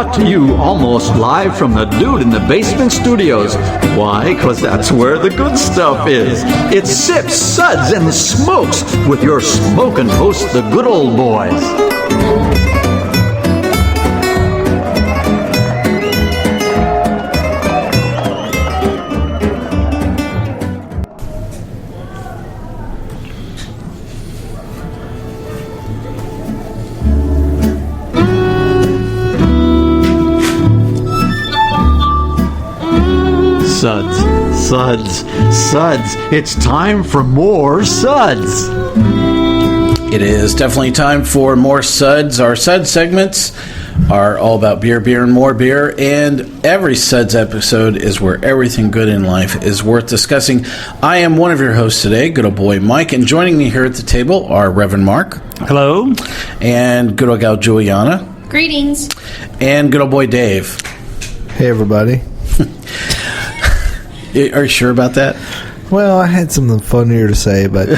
brought to you almost live from the Dude in the Basement Studios. Why? Because that's where the good stuff is. It's Sips, Suds, and Smokes with your smoking hosts, the good old boys. Suds. It's time for more Suds. It is definitely time for more Suds. Our Suds segments are all about beer, and more beer. And every Suds episode is where everything good in life is worth discussing. I am one of your hosts today, good old boy Mike. And joining me here at the table are Reverend Mark. Hello. And good old gal Julieanna. Greetings. And good old boy Dave. Hey, everybody. Are you sure about that? Well, I had something funnier to say, but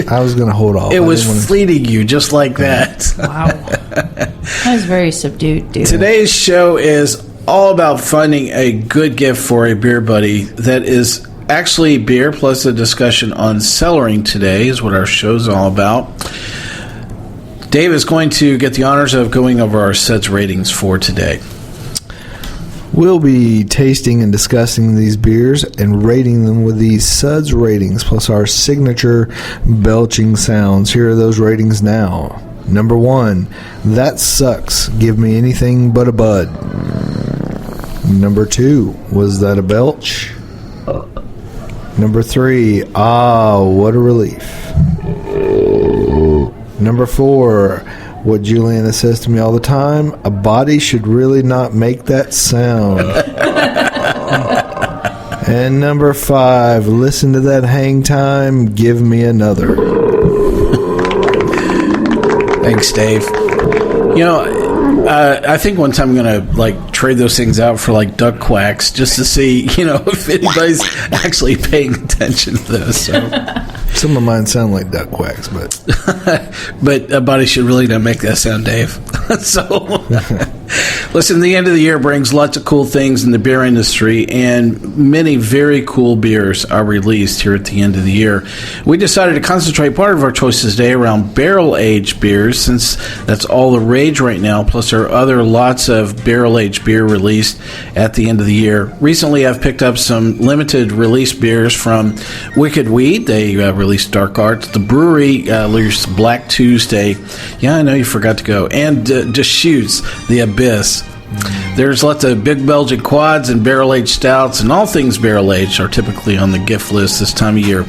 I was going to hold off. It was fleeting you just like that. Wow. That was very subdued, dude. Today's show is all about finding a good gift for a beer buddy that is actually beer plus a discussion on cellaring today is what our show's all about. Dave is going to get the honors of going over our Suds ratings for today. We'll be tasting and discussing these beers and rating them with these Suds ratings, plus our signature belching sounds. Here are those ratings now. Number 1, that sucks. Give me anything but a bud. Number 2, was that a belch? Number 3, what a relief. Number 4, what Julieanna says to me all the time, a body should really not make that sound. And number 5, listen to that hang time, give me another. Thanks, Dave. You know, I think one time I'm going to trade those things out for duck quacks just to see, if anybody's actually paying attention to those. So. Some of mine sound like duck quacks, but a body should really not make that sound, Dave. So, listen, the end of the year brings lots of cool things in the beer industry, and many very cool beers are released here at the end of the year. We decided to concentrate part of our choices today around barrel-aged beers, since that's all the rage right now, plus there are other lots of barrel-aged beer released at the end of the year. Recently, I've picked up some limited release beers from Wicked Weed. They released Dark Arts. The Bruery released Black Tuesday. Yeah, I know you forgot to go. And Deschutes, The Abyss. There's lots of big Belgian quads and barrel-aged stouts, and all things barrel-aged are typically on the gift list this time of year.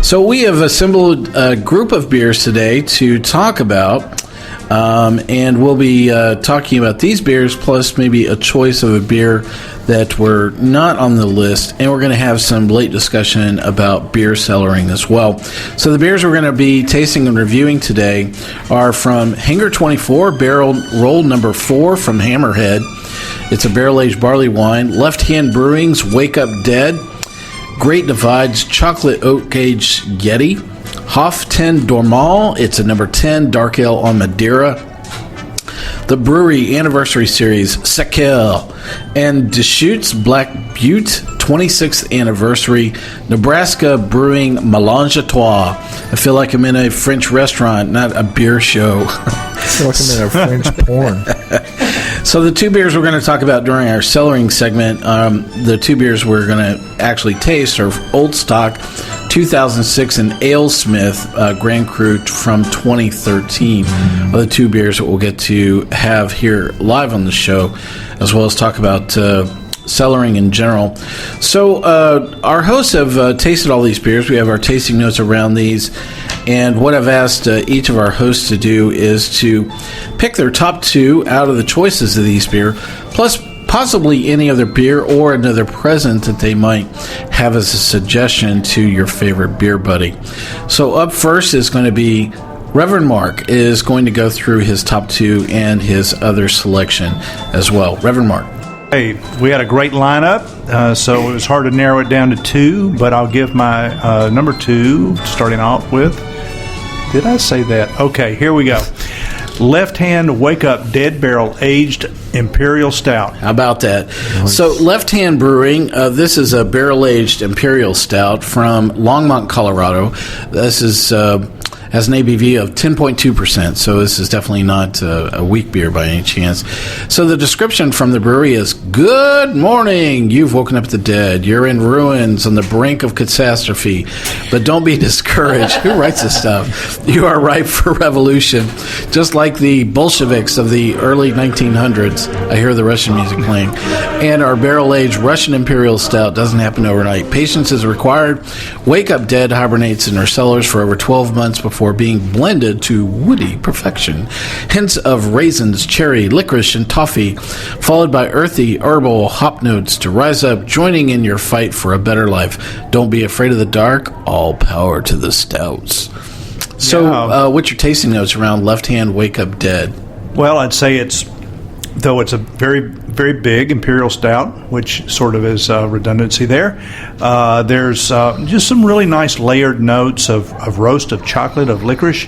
So we have assembled a group of beers today to talk about, and we'll be talking about these beers, plus maybe a choice of a beer that were not on the list, and we're going to have some late discussion about beer cellaring as well. So the beers we're going to be tasting and reviewing today are from Hangar 24, Barrel Roll Number 4 from Hammerhead. It's a barrel-aged barley wine. Left Hand Brewing's Wake Up Dead. Great Divide's Chocolate Oak Aged Yeti. Hoff 10 Dormaal. It's a number 10 Dark Ale on Madeira. The Bruery Anniversary Series, Sucre, and Deschutes Black Butte 26th Anniversary, Nebraska Brewing Melange. I feel like I'm in a French restaurant, not a beer show. I feel like I'm in a French porn. So the two beers we're going to talk about during our cellaring segment, the two beers we're going to actually taste are Old Stock 2006 and AleSmith Grand Cru from 2013 are the two beers that we'll get to have here live on the show, as well as talk about cellaring in general. So our hosts have tasted all these beers. We have our tasting notes around these, and what I've asked each of our hosts to do is to pick their top two out of the choices of these beer, plus possibly any other beer or another present that they might have as a suggestion to your favorite beer buddy. So up first is going to be Reverend Mark is going to go through his top two and his other selection as well. Reverend Mark. Hey, we had a great lineup, so it was hard to narrow it down to two, but I'll give my number two, starting off with, did I say that? Okay, here we go. Left Hand Wake Up Dead Barrel Aged Imperial Stout. How about that? So, Left Hand Brewing, this is a barrel-aged Imperial Stout from Longmont, Colorado. This is has an ABV of 10.2%, so this is definitely not a weak beer by any chance. So the description from the brewery is, good morning, you've woken up the dead. You're in ruins on the brink of catastrophe, but don't be discouraged. Who writes this stuff? You are ripe for revolution. Just like the Bolsheviks of the early 1900s, I hear the Russian music playing, and our barrel-aged Russian Imperial Stout doesn't happen overnight. Patience is required. Wake Up Dead hibernates in our cellars for over 12 months before being blended to woody perfection. Hints of raisins, cherry, licorice, and toffee, followed by earthy, herbal hop notes to rise up, joining in your fight for a better life. Don't be afraid of the dark. All power to the stouts. So, what's your tasting notes around Left Hand Wake Up Dead? Well, I'd say it's a very, very big Imperial Stout, which sort of is redundancy there. There's just some really nice layered notes of roast, of chocolate, of licorice.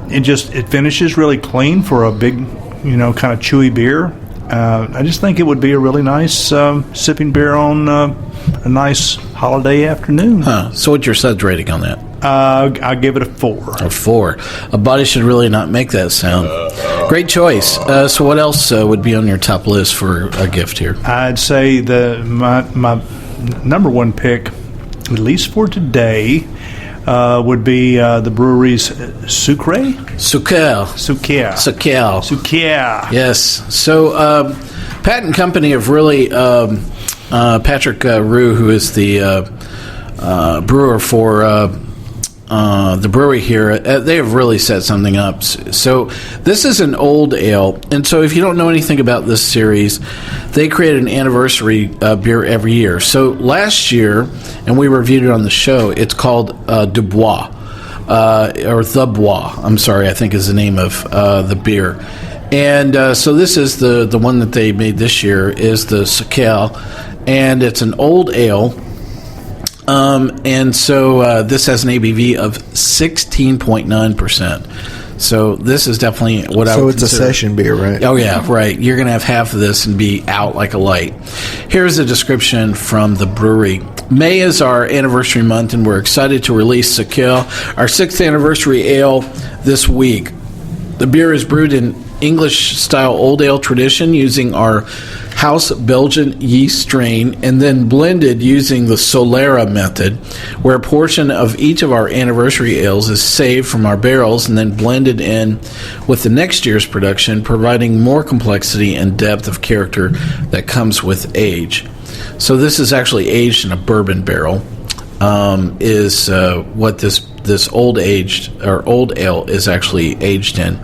It finishes really clean for a big, kind of chewy beer. I just think it would be a really nice sipping beer on a nice holiday afternoon. So what's your Suds rating on that? I'll give it a 4. A 4. A body should really not make that sound. Great choice. So what else would be on your top list for a gift here? I'd say my number one pick, at least for today, would be the brewery's Sucre. Yes. So Pat and Company have really, Patrick Roux, who is the brewer for the brewery here, they have really set something up. So this is an old ale, and so if you don't know anything about this series, they create an anniversary beer every year. So last year, and we reviewed it on the show, it's called Dubois, or The Bois, I'm sorry, I think is the name of the beer. And so this is the one that they made this year, is the Sucre, and it's an old ale. And so this has an ABV of 16.9%. So this is definitely what I would consider. So it's a session beer, right? Oh, yeah, right. You're going to have half of this and be out like a light. Here's a description from the brewery. May is our anniversary month, and we're excited to release Sucre, our 6th anniversary ale, this week. The beer is brewed in English-style old ale tradition using our house Belgian yeast strain, and then blended using the Solera method, where a portion of each of our anniversary ales is saved from our barrels and then blended in with the next year's production, providing more complexity and depth of character that comes with age. So this is actually aged in a bourbon barrel, is what this old ale is actually aged in.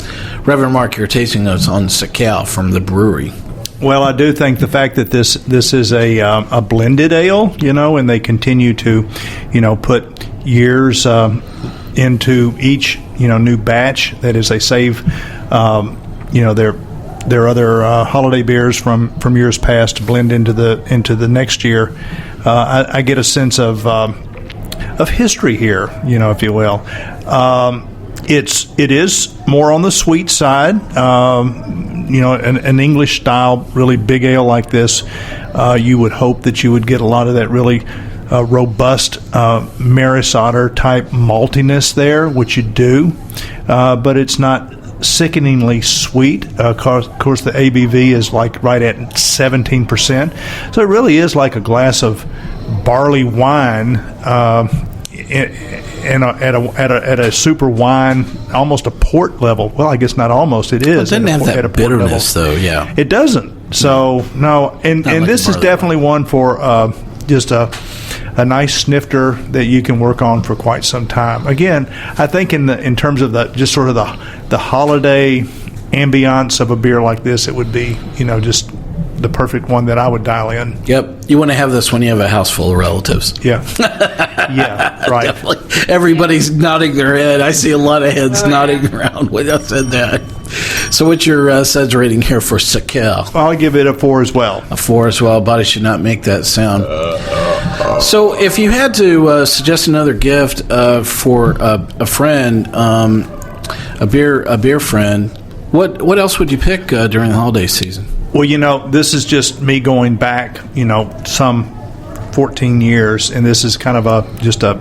Reverend Mark, your tasting notes on Sucre from the brewery. Well, I do think the fact that this is a blended ale, and they continue to, put years into each, new batch. That is, they save, their other holiday beers from years past to blend into the next year. I get a sense of history here, if you will. It is more on the sweet side. An English style, really big ale like this, you would hope that you would get a lot of that really robust Maris Otter type maltiness there, which you do, but it's not sickeningly sweet. Of course, the ABV is like right at 17%, so it really is like a glass of barley wine. At a super wine, almost a port level. Well, I guess not almost. It is. It doesn't have that bitterness, though. Yeah, it doesn't. So no, and this is definitely one for just a nice snifter that you can work on for quite some time. Again, I think in terms of the holiday ambiance of a beer like this, it would be just the perfect one that I would dial in. Yep. You want to have this when you have a house full of relatives. Yeah. Yeah, right. Definitely. Everybody's nodding their head. I see a lot of heads nodding around when I said that. So what's your Suds rating here for Sucre? Well, I'll give it a 4 as well. A 4 as well. Body should not make that sound. So if you had to suggest another gift for a friend, a beer friend. What else would you pick during the holiday season? Well, this is just me going back, some 14 years, and this is kind of just a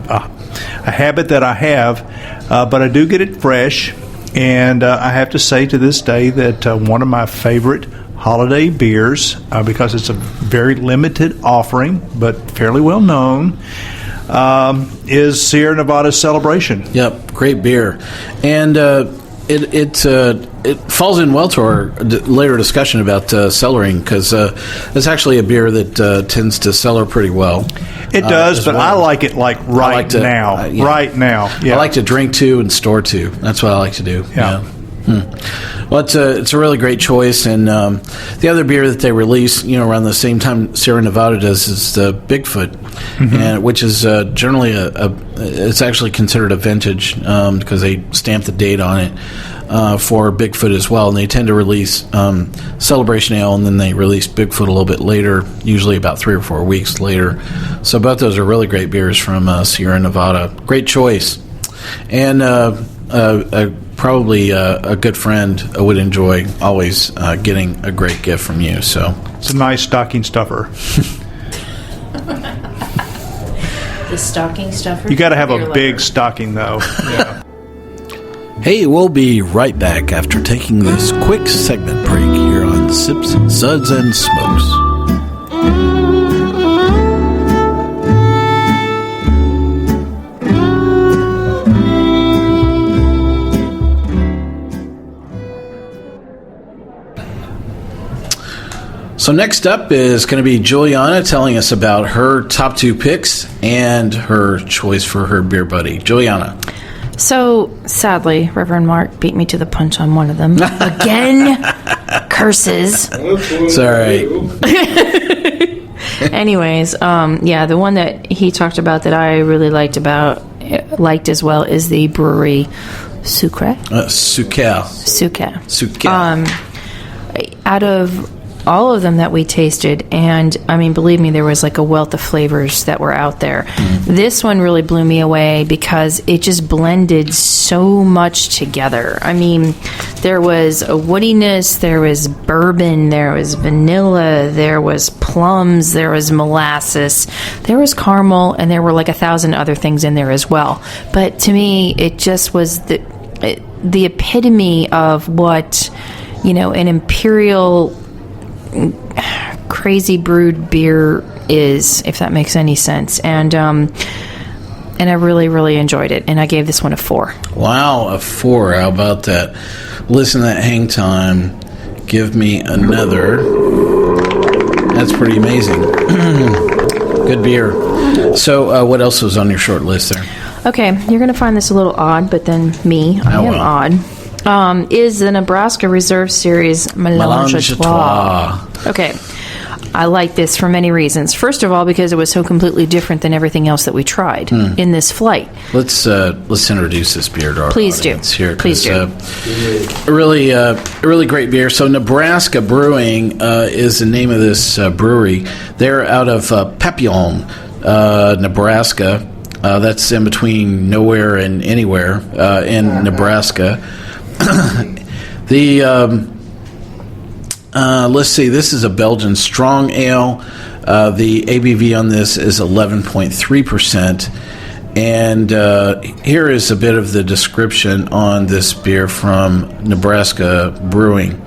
habit that I have, but I do get it fresh, and I have to say to this day that one of my favorite holiday beers, because it's a very limited offering but fairly well known, is Sierra Nevada Celebration. Yep, great beer, and it falls in well to our later discussion about cellaring, because it's actually a beer that tends to cellar pretty well. It does, but I like it right now. Right now. Yeah. I like to drink to and store to. That's what I like to do. Yeah. Well, it's a really great choice, and the other beer that they release, around the same time Sierra Nevada does, is the Bigfoot, and which is generally it's actually considered a vintage because they stamp the date on it for Bigfoot as well, and they tend to release Celebration Ale, and then they release Bigfoot a little bit later, usually about 3 or 4 weeks later. So both those are really great beers from Sierra Nevada. Great choice, and probably a good friend would enjoy always getting a great gift from you. So it's a nice stocking stuffer. The stocking stuffer. You got to have a big stocking, though. Yeah. Hey, we'll be right back after taking this quick segment break here on Sips, Suds, and Smokes. So next up is going to be Julieanna telling us about her top 2 picks and her choice for her beer buddy. Julieanna. So, sadly, Reverend Mark beat me to the punch on one of them. Again, curses. It's all right. Anyways, the one that he talked about that I really liked as well is the Bruery Sucre. Sucre. Out of all of them that we tasted, and I mean, believe me, there was like a wealth of flavors that were out there. This one really blew me away because it just blended so much together. I mean, there was a woodiness, there was bourbon, there was vanilla, there was plums, there was molasses, there was caramel, and there were like 1,000 other things in there as well. But to me, it just was the epitome of what, an imperial crazy brewed beer is, if that makes any sense. And I really, really enjoyed it, and I gave this one a 4. Wow, a 4. How about that? Listen to that hang time. Give me another. That's pretty amazing. Good beer. So what else was on your short list there? Okay, you're going to find this a little odd, but then I am odd. Is the Nebraska Reserve Series Melange. Okay, I like this for many reasons. First of all, because it was so completely different than everything else that we tried in this flight. Let's introduce this beer to our audience here. Please do. A really great beer. So Nebraska Brewing is the name of this brewery. They're out of Papillon, Nebraska. That's in between nowhere and anywhere in Nebraska. Let's see, this is a Belgian strong ale. The ABV on this is 11.3%. And here is a bit of the description on this beer from Nebraska Brewing.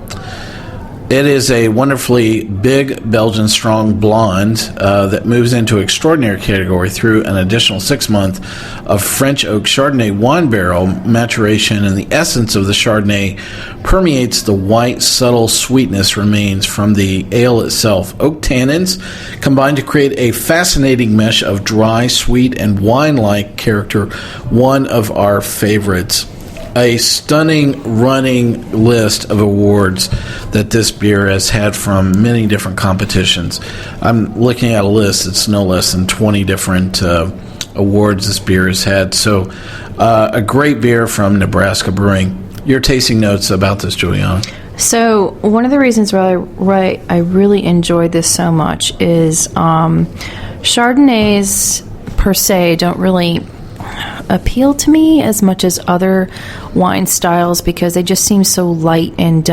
It is a wonderfully big Belgian strong blonde that moves into extraordinary category through an additional 6 months of French oak Chardonnay wine barrel maturation, and the essence of the Chardonnay permeates the white, subtle sweetness remains from the ale itself. Oak tannins combine to create a fascinating mesh of dry, sweet, and wine-like character, one of our favorites. A stunning running list of awards that this beer has had from many different competitions. I'm looking at a list that's no less than 20 different awards this beer has had. So a great beer from Nebraska Brewing. Your tasting notes about this, Julieanna? So one of the reasons why I really enjoyed this so much is Chardonnays per se don't really appeal to me as much as other wine styles because they just seem so light and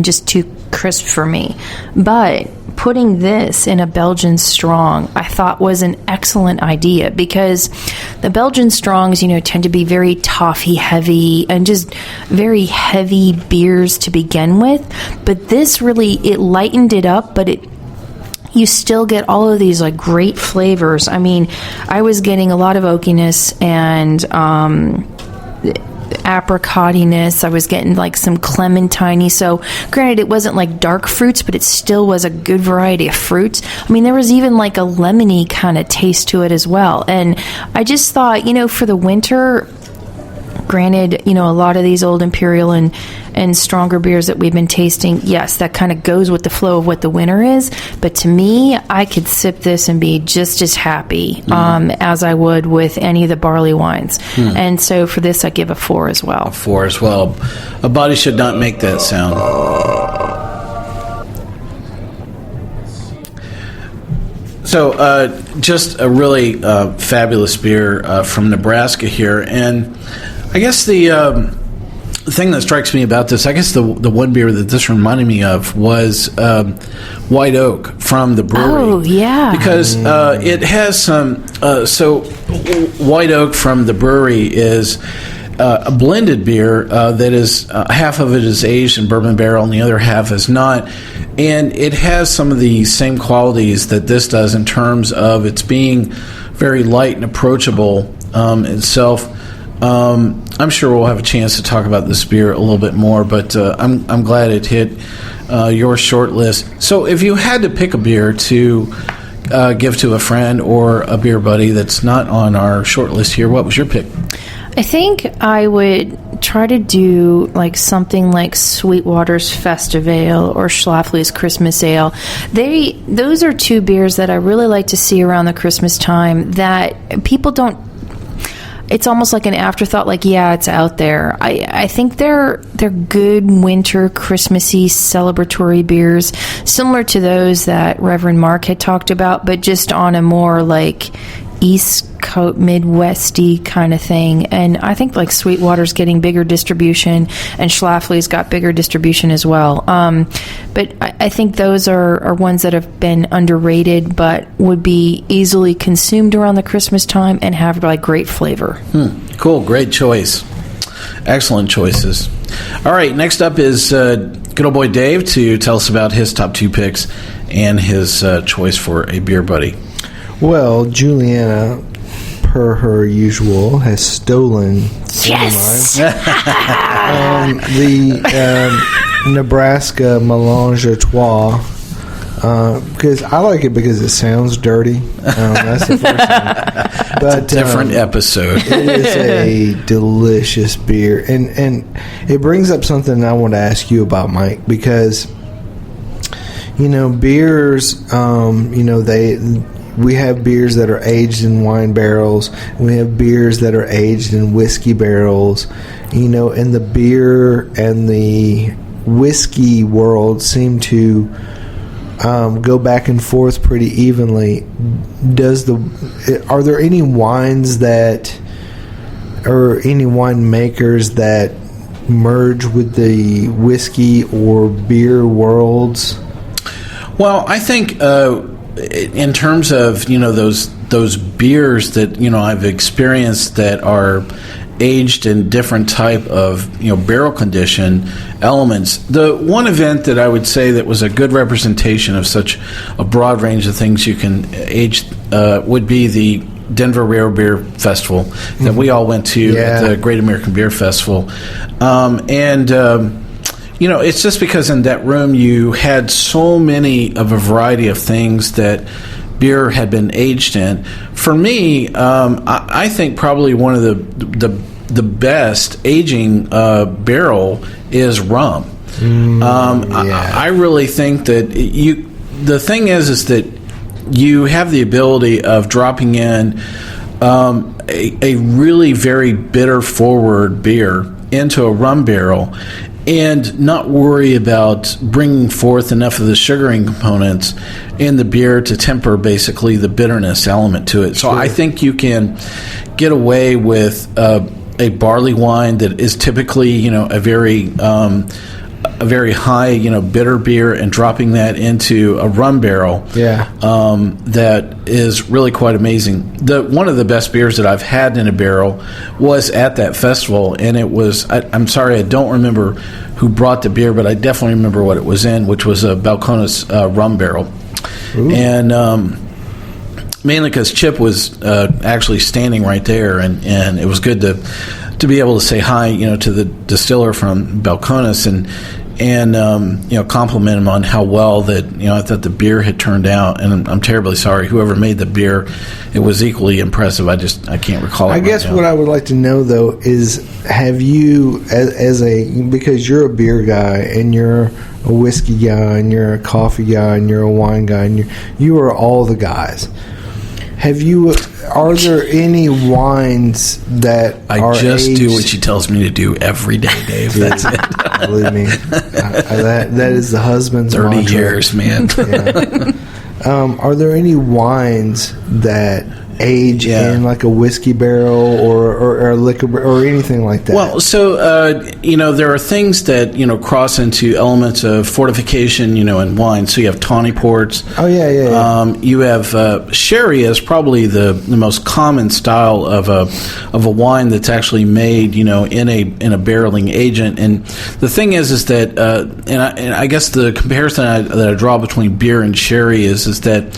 just too crisp for me. But putting this in a Belgian strong, I thought was an excellent idea because the Belgian strongs, tend to be very toffee heavy and just very heavy beers to begin with. But this really, it lightened it up, but you still get all of these like great flavors. I mean, I was getting a lot of oakiness and apricotiness. I was getting like some clementine. So granted, it wasn't like dark fruits, but it still was a good variety of fruits. I mean, there was even like a lemony kind of taste to it as well. And I just thought, for the winter, granted, a lot of these old imperial and stronger beers that we've been tasting, yes, that kind of goes with the flow of what the winter is. But to me, I could sip this and be just as happy as I would with any of the barley wines. And so for this, I give a 4 as well. 4 as well. A body should not make that sound. So just a really fabulous beer from Nebraska here. And I guess the thing that strikes me about this, I guess the one beer that this reminded me of was White Oak from the Bruery. Oh, yeah. Because it has some... so White Oak from the Bruery is a blended beer that is... half of it is aged in bourbon barrel and the other half is not. And it has some of the same qualities that this does in terms of its being very light and approachable itself. I'm sure we'll have a chance to talk about this beer a little bit more, but I'm glad it hit your short list. So if you had to pick a beer to give to a friend or a beer buddy that's not on our short list here, what was your pick? I think I would try to do like something like Sweetwater's Festive Ale or Schlafly's Christmas Ale. Those are two beers that I really like to see around the Christmas time that people don't. It's almost like an afterthought, like, yeah, it's out there. I think they're good winter, Christmassy, celebratory beers, similar to those that Reverend Mark had talked about, but just on a more like East Coast, Midwesty kind of thing. And I think like Sweetwater's getting bigger distribution, and Schlafly's got bigger distribution as well. But I think those are ones that have been underrated, but would be easily consumed around the Christmas time and have like great flavor. Cool, great choice. Excellent choices. All right, next up is good old boy Dave to tell us about his top 2 picks and his choice for a beer buddy. Well, Julieanna, per her usual, has stolen Yes! the Nebraska Melange because I like it because it sounds dirty. That's the first thing. But different episode. It is a delicious beer, and it brings up something I want to ask you about, Mike, because beers, we have beers that are aged in wine barrels. We have beers that are aged in whiskey barrels. And the beer and the whiskey world seem to go back and forth pretty evenly. Are there any wines or any wine makers that merge with the whiskey or beer worlds? Well, I think in terms of those beers that I've experienced that are aged in different type of barrel condition elements, the one event that I would say that was a good representation of such a broad range of things you can age would be the Denver Rare Beer Festival that we all went to at the Great American Beer Festival, it's just because in that room you had so many of a variety of things that beer had been aged in. For me, I think probably one of the best aging barrel is rum. I really think that the thing is that you have the ability of dropping in a really very bitter forward beer into a rum barrel, and not worry about bringing forth enough of the sugaring components in the beer to temper basically the bitterness element to it. So I think you can get away with a barley wine that is typically, a very high, bitter beer, and dropping that into a rum barrel. That is really quite amazing. One of the best beers that I've had in a barrel was at that festival, and it was, I'm sorry, I don't remember who brought the beer, but I definitely remember what it was in, which was a Balcones rum barrel. Ooh. And mainly because Chip was actually standing right there, and it was good to be able to say hi, to the distiller from Balcones and compliment him on how well that, I thought the beer had turned out. And I'm terribly sorry, whoever made the beer, it was equally impressive. I can't recall it. I guess what I would like to know, though, is have you, because you're a beer guy and you're a whiskey guy and you're a coffee guy and you're a wine guy and you are all the guys. Are there any wines that I just do what she tells me to do every day, Dave? That's it. Believe me, that is the husband's 30 mantra. years, man. Yeah. Are there any wines that age in like a whiskey barrel or a liquor or anything like that? Well, so there are things that cross into elements of fortification, in wine. So you have tawny ports. Oh yeah. You have sherry is probably the most common style of a wine that's actually made in a barreling agent. And the thing is that and I guess the comparison that I draw between beer and sherry is that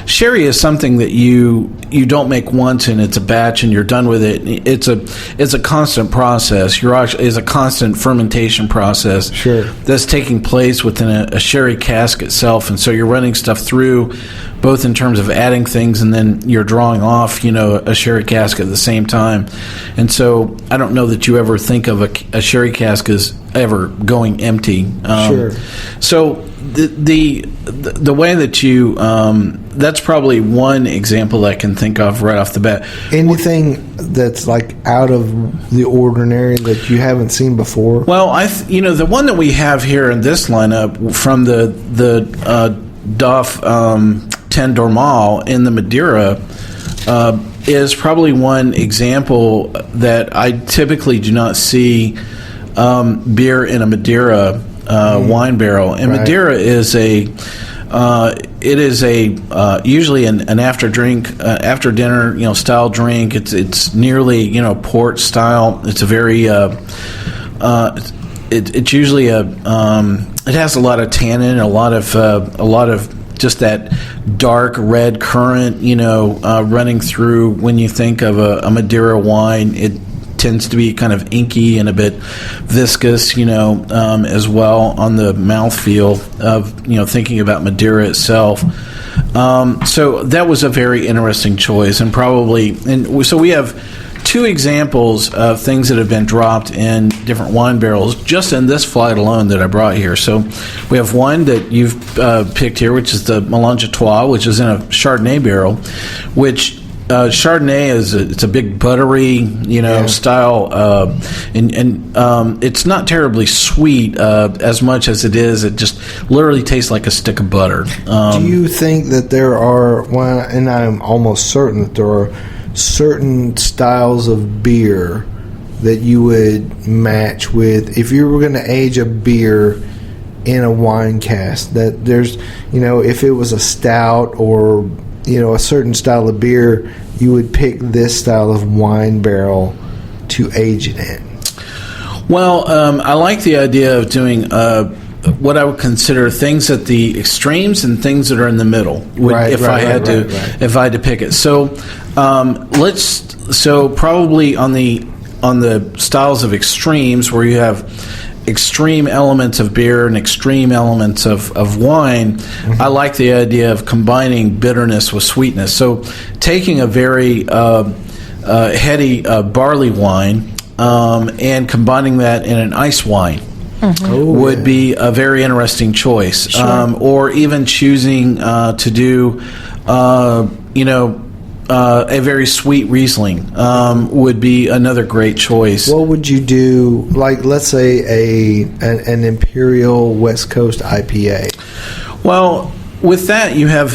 sherry is something that you don't make once and it's a batch and you're done with it. It's a constant process. It's a constant fermentation process. Sure. That's taking place within a sherry cask itself, and so you're running stuff through, both in terms of adding things and then you're drawing off, a sherry cask at the same time. And so I don't know that you ever think of a sherry cask as ever going empty. Sure. So the way that you that's probably one example I can think of right off the bat. Anything that's like out of the ordinary that you haven't seen before? Well, the one that we have here in this lineup from the DOF 10 Dormaal in the Madeira is probably one example that I typically do not see beer in a Madeira wine barrel. And right. Madeira is usually an after dinner style drink. It's nearly port style. It's a very it's usually it has a lot of tannin, a lot of just that dark red current running through. When you think of a Madeira wine, it tends to be kind of inky and a bit viscous, as well on the mouthfeel of, thinking about Madeira itself. So that was a very interesting choice, so we have two examples of things that have been dropped in different wine barrels just in this flight alone that I brought here. So we have one that you've picked here, which is the Melange, which is in a Chardonnay barrel, which Chardonnay it's a big buttery, style, and it's not terribly sweet as much as it is. It just literally tastes like a stick of butter. Do you think that there are, and I'm almost certain that there are certain styles of beer that you would match with if you were going to age a beer in a wine cask? That there's, if it was a stout or a certain style of beer, you would pick this style of wine barrel to age it in? Well, I like the idea of doing what I would consider things at the extremes and things that are in the middle. If I had to pick it. So probably on the styles of extremes where you have extreme elements of beer and extreme elements of wine, mm-hmm. I like the idea of combining bitterness with sweetness. So taking a very heady barley wine and combining that in an ice wine would be a very interesting choice. Sure. Or even choosing to do, a very sweet Riesling would be another great choice. What would you do? Like, let's say an Imperial West Coast IPA. Well, with that, you have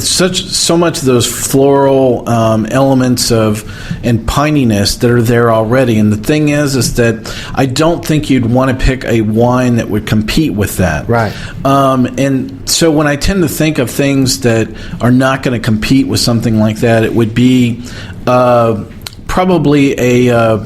so much of those floral elements and pininess that are there already. And the thing is that I don't think you'd want to pick a wine that would compete with that. Right. And so when I tend to think of things that are not going to compete with something like that, it would be probably a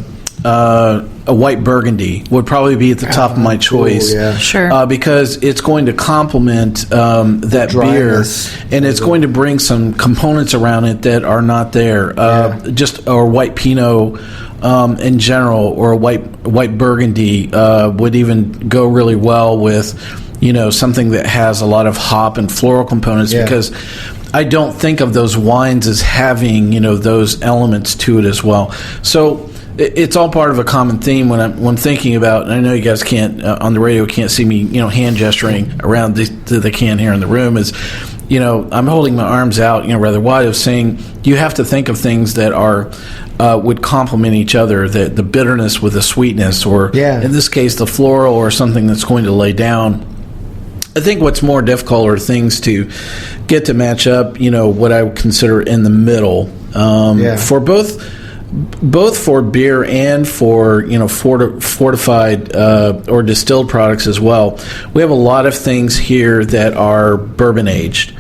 white Burgundy would probably be at the top of my choice. Cool, yeah. Sure. Because it's going to complement that dryness. beer, and it's going to bring some components around it that are not there. Or white Pinot in general, or a white Burgundy would even go really well with something that has a lot of hop and floral components, because I don't think of those wines as having those elements to it as well. So it's all part of a common theme when I'm thinking about, and I know you guys can't on the radio can't see me hand gesturing around the can here in the room, is I'm holding my arms out rather wide, of saying you have to think of things that are would complement each other, the bitterness with the sweetness, or in this case the floral, or something that's going to lay down. I think what's more difficult are things to get to match up what I would consider in the middle for both for beer and for fortified or distilled products as well. We have a lot of things here that are bourbon aged,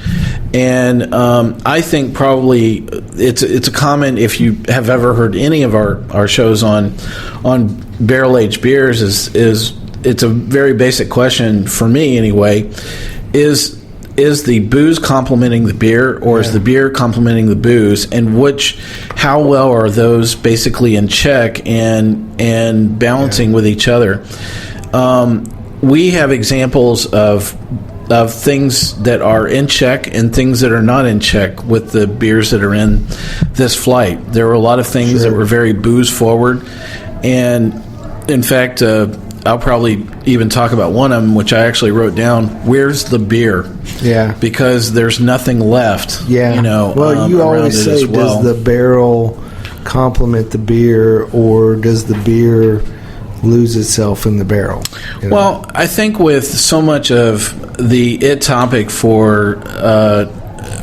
and I think probably it's a comment, if you have ever heard any of our shows on barrel aged beers, is it's a very basic question for me anyway. Is the booze complementing the beer, or is the beer complementing the booze? And how well are those basically in check and balancing with each other? We have examples of things that are in check and things that are not in check with the beers that are in this flight. There were a lot of things that were very booze forward, and in fact, I'll probably even talk about one of them, which I actually wrote down. Where's the beer? Yeah. Because there's nothing left. Yeah. Well, you always say, does the barrel complement the beer, or does the beer lose itself in the barrel? Well, I think with so much of the topic for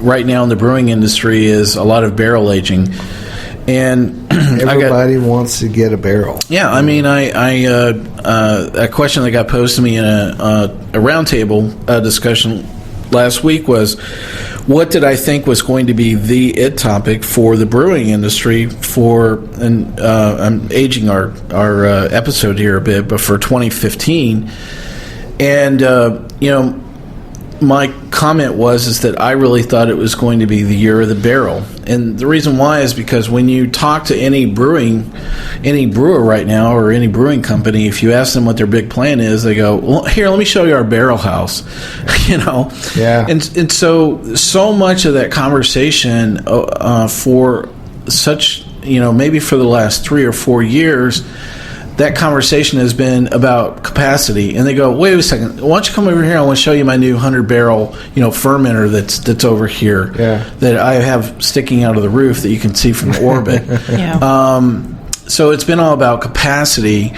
right now in the brewing industry is a lot of barrel aging. And everybody wants to get a barrel. Yeah, I mean, a question that got posed to me in a roundtable discussion last week was, what did I think was going to be the topic for the brewing industry and I'm aging our episode here a bit, but for 2015, and my comment is that I really thought it was going to be the year of the barrel. And the reason why is because when you talk to any brewer right now, or any brewing company, if you ask them what their big plan is, they go, well, here, let me show you our barrel house. Yeah. And so much of that conversation for such, maybe for the last 3 or 4 years, that conversation has been about capacity, and they go, wait a second, why don't you come over here? I want to show you my new 100-barrel, fermenter that's over here, that I have sticking out of the roof that you can see from orbit. So it's been all about capacity,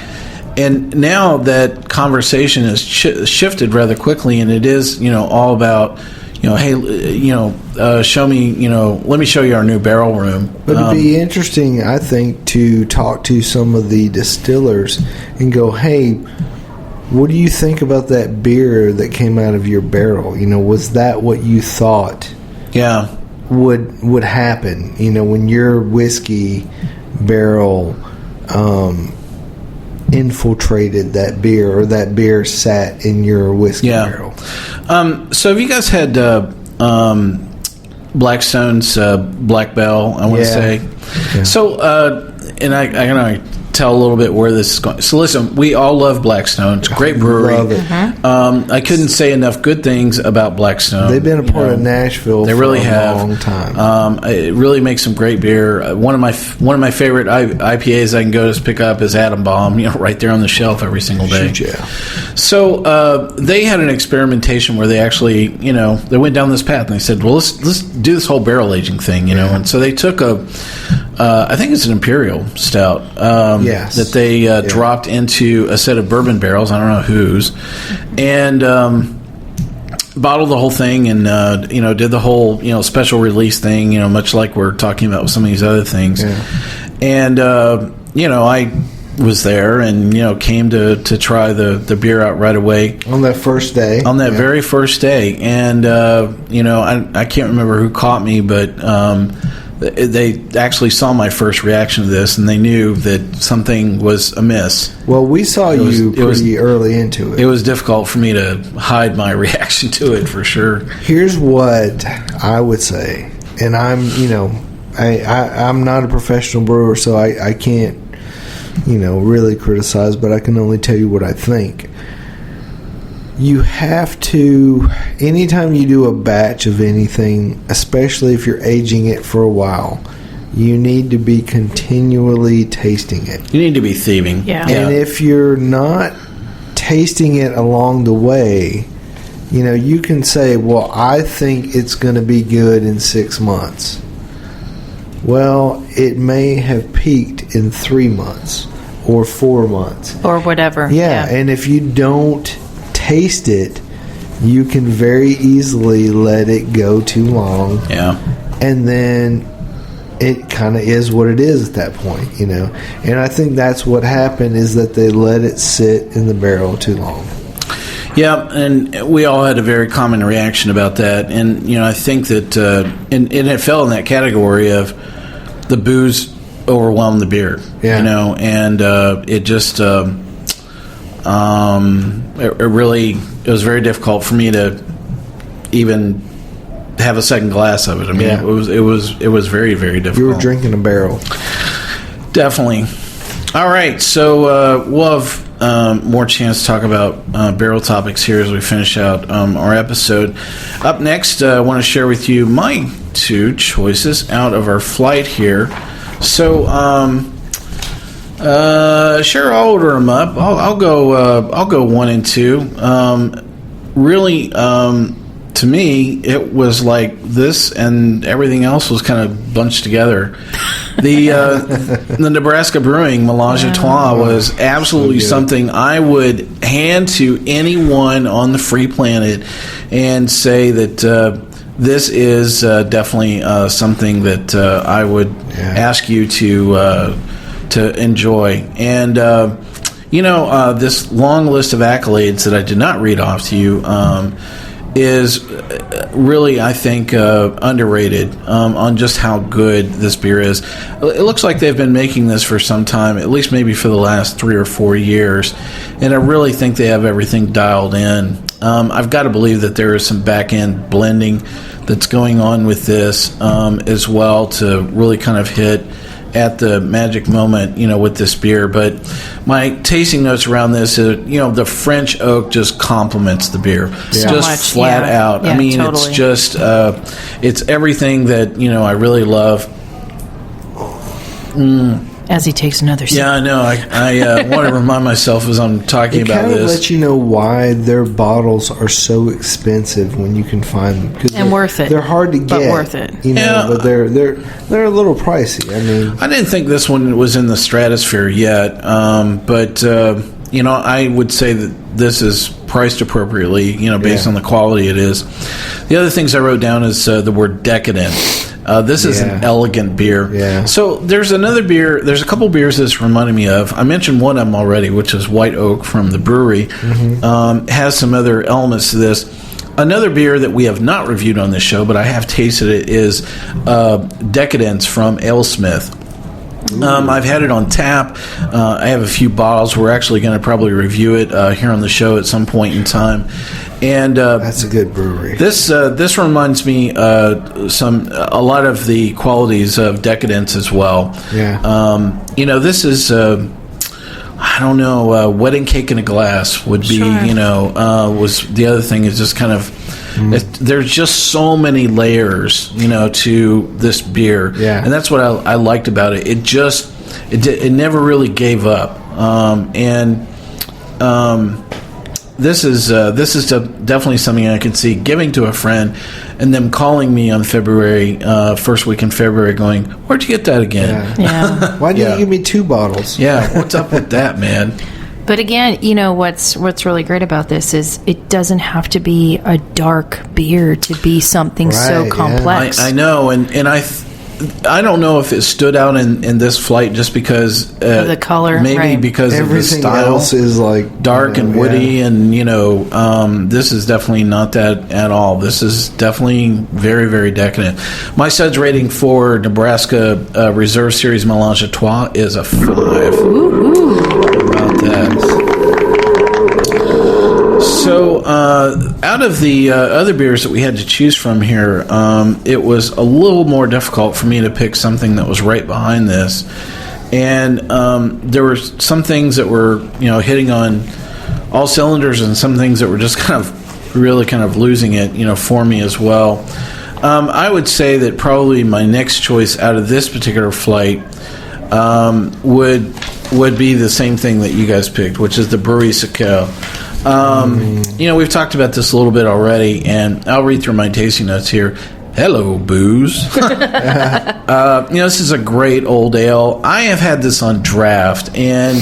and now that conversation has shifted rather quickly, and it is, all about, hey, show me, let me show you our new barrel room. But it'd be interesting, I think, to talk to some of the distillers and go, hey, what do you think about that beer that came out of your barrel? Was that what you thought would happen, when your whiskey barrel infiltrated that beer, or that beer sat in your whiskey barrel? So have you guys had Blackstone's Black Bell, I want to say? Yeah. So, and I tell a little bit where this is going. So listen, we all love Blackstone. It's a great brewery. Love it. I couldn't say enough good things about Blackstone. They've been a part of Nashville they for really a have. long time. It really makes some great beer. One of my favorite IPAs I can go to pick up is Atom Bomb, right there on the shelf every single day. Shoot, yeah. So they had an experimentation where they actually, they went down this path and they said, well, let's do this whole barrel aging thing, and so they took I think it's an Imperial Stout yes. that they dropped into a set of bourbon barrels, I don't know whose, and bottled the whole thing and, did the whole, special release thing, much like we're talking about with some of these other things. Yeah. And, I was there and, came to try the beer out right away. On that first day. On that very first day. And, I can't remember who caught me, but they actually saw my first reaction to this, and they knew that something was amiss. Well, we saw you pretty early into it. It was difficult for me to hide my reaction to it, for sure. Here's what I would say, and I'm not a professional brewer, so I can't, really criticize, but I can only tell you what I think. You have to, anytime you do a batch of anything, especially if you're aging it for a while, you need to be continually tasting it. You need to be thieving. Yeah. And if you're not tasting it along the way, you can say, well, I think it's going to be good in 6 months. Well, it may have peaked in 3 months or 4 months. Or whatever. Yeah, and if you don't taste it, you can very easily let it go too long. Yeah. And then it kind of is what it is at that point, And I think that's what happened, is that they let it sit in the barrel too long. Yeah, and we all had a very common reaction about that. And, I think that, and it fell in that category of the booze overwhelmed the beer, and it just, it was very difficult for me to even have a second glass of it. I mean, it was very, very difficult. You were drinking a barrel. Definitely. All right, so we'll have more chance to talk about barrel topics here as we finish out our episode. Up next, I want to share with you my 2 choices out of our flight here. So, sure, I'll order them up. I'll go 1 and 2. Really, to me, it was like this, and everything else was kind of bunched together. The Nebraska Brewing Melange was absolutely something I would hand to anyone on the free planet, and say that this is definitely something that I would ask you to enjoy. And this long list of accolades that I did not read off to you is really, I think, underrated on just how good this beer is. It looks like they've been making this for some time, at least maybe for the last 3 or 4 years, and I really think they have everything dialed in. I've got to believe that there is some back-end blending that's going on with this as well to really kind of hit at the magic moment, with this beer. But my tasting notes around this is, the French oak just complements the beer. So just much, flat out. Yeah, I mean, totally. it's just, it's everything that, I really love. As he takes another sip. Yeah, I know. I want to remind myself as I'm talking about this. It kind of lets you know why their bottles are so expensive when you can find them. And worth it. They're hard to get. But worth it. But they're a little pricey. I mean, I didn't think this one was in the stratosphere yet, but I would say that this is priced appropriately, based on the quality it is. The other things I wrote down is the word decadent. This is an elegant beer. Yeah. So there's another beer. There's a couple beers this reminded me of. I mentioned one of them already, which is White Oak from the Bruery. Has some other elements to this. Another beer that we have not reviewed on this show, but I have tasted it, is Decadence from AleSmith. I've had it on tap. I have a few bottles. We're actually going to probably review it here on the show at some point in time. And that's a good brewery. This reminds me a lot of the qualities of Decadence as well. Yeah. This is I don't know, wedding cake in a glass would be, was the other thing is just kind of, there's just so many layers, to this beer. Yeah. And that's what I liked about it. It never really gave up. This is definitely something I can see giving to a friend and them calling me on February, first week in February going, where'd you get that again? Yeah. Why didn't you give me 2 bottles? Yeah, what's up with that, man? But again, what's really great about this is it doesn't have to be a dark beer to be something so complex. I know, and I don't know if it stood out in this flight just because of the color, maybe because everything of the style else is like dark and woody, and this is definitely not that at all. This is definitely very, very decadent. My Suds rating for Nebraska Reserve Series Melange à Trois is a 5. Ooh. About that. So, out of the other beers that we had to choose from here, it was a little more difficult for me to pick something that was right behind this. And there were some things that were, hitting on all cylinders, and some things that were just kind of losing it, for me as well. I would say that probably my next choice out of this particular flight would be the same thing that you guys picked, which is the Bruery Sucre. We've talked about this a little bit already, and I'll read through my tasting notes here. Hello, booze. This is a great old ale. I have had this on draft, and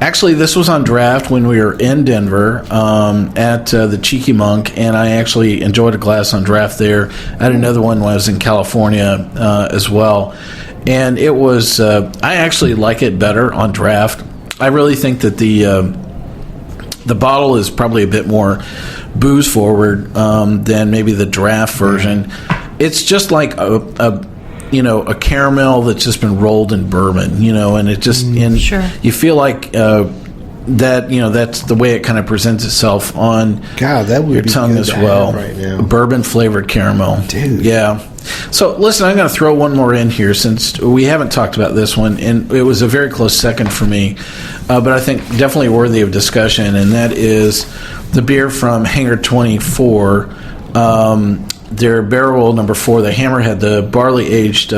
actually this was on draft when we were in Denver at the Cheeky Monk, and I actually enjoyed a glass on draft there. I had another one when I was in California as well. And it was, I actually like it better on draft. I really think that the bottle is probably a bit more booze forward than maybe the draft version. It's just like a caramel that's just been rolled in bourbon, and it just, Sure. You feel like that's the way it kind of presents itself on that would your be tongue good as to well. have right now. Bourbon flavored caramel. Dude. Yeah. So, listen, I'm going to throw one more in here since we haven't talked about this one, and it was a very close second for me, but I think definitely worthy of discussion, and that is the beer from Hangar 24, their barrel number 4, the Hammerhead, the barley-aged